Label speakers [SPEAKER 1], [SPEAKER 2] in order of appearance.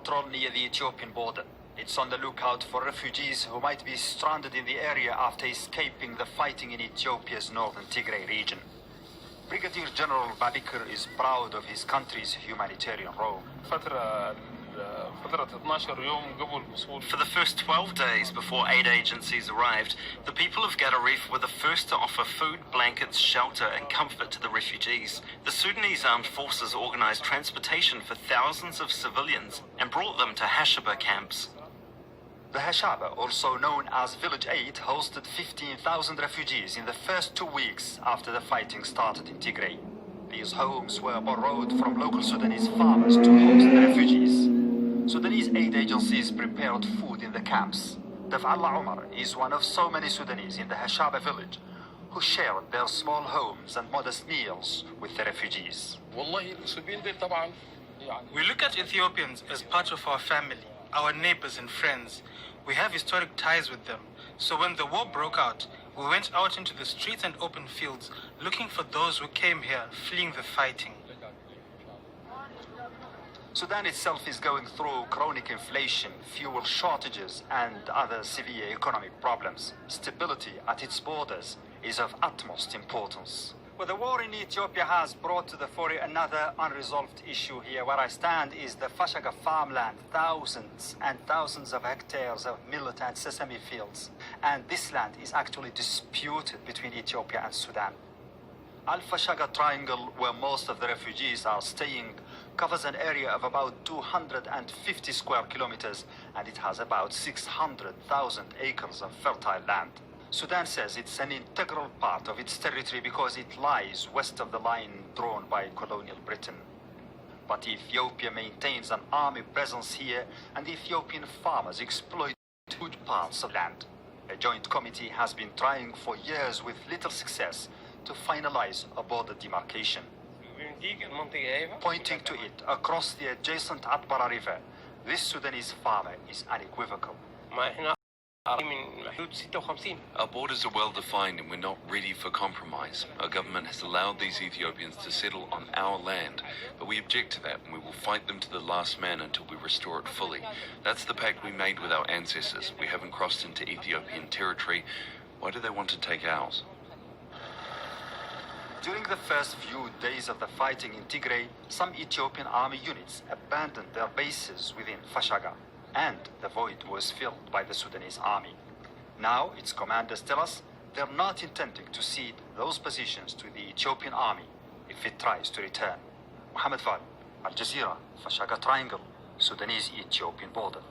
[SPEAKER 1] patrol near the Ethiopian border. It's on the lookout for refugees who might be stranded in the area after escaping the fighting in Ethiopia's northern Tigray region. Brigadier General Babikir is proud of his country's humanitarian role.
[SPEAKER 2] For the first 12 days before aid agencies arrived, the people of Gadaref were the first to offer food, blankets, shelter and comfort to the refugees. The Sudanese armed forces organized transportation for thousands of civilians and brought them to Hashaba camps.
[SPEAKER 1] The Hashaba, also known as Village 8, hosted 15,000 refugees in the first 2 weeks after the fighting started in Tigray. These homes were borrowed from local Sudanese farmers to host the refugees. Sudanese aid agencies prepared food in the camps. Daf'Allah Omar is one of so many Sudanese in the Hashaba village who shared their small homes and modest meals with the refugees.
[SPEAKER 3] We look at Ethiopians as part of our family, our neighbors and friends. We have historic ties with them. So when the war broke out, we went out into the streets and open fields looking for those who came here fleeing the fighting.
[SPEAKER 1] Sudan itself is going through chronic inflation, fuel shortages, and other severe economic problems. Stability at its borders is of utmost importance. Well, the war in Ethiopia has brought to the fore another unresolved issue here. Where I stand is the Fashaga farmland, thousands and thousands of hectares of millet and sesame fields. And this land is actually disputed between Ethiopia and Sudan. Al-Fashaga Triangle, where most of the refugees are staying, covers an area of about 250 square kilometers, and it has about 600,000 acres of fertile land. Sudan says it's an integral part of its territory because it lies west of the line drawn by colonial Britain. But Ethiopia maintains an army presence here, and Ethiopian farmers exploit good parts of land. A joint committee has been trying for years with little success to finalize a border demarcation. Pointing to it across the adjacent Atbara River, this Sudanese farmer is unequivocal.
[SPEAKER 4] Our borders are well defined and we're not ready for compromise. Our government has allowed these Ethiopians to settle on our land, but we object to that and we will fight them to the last man until we restore it fully. That's the pact we made with our ancestors. We haven't crossed into Ethiopian territory. Why do they want to take ours?
[SPEAKER 1] During the first few days of the fighting in Tigray, some Ethiopian army units abandoned their bases within Fashaga, and the void was filled by the Sudanese army. Now, its commanders tell us they're not intending to cede those positions to the Ethiopian army if it tries to return. Mohammed Fal, Al Jazeera, Fashaga Triangle, Sudanese-Ethiopian border.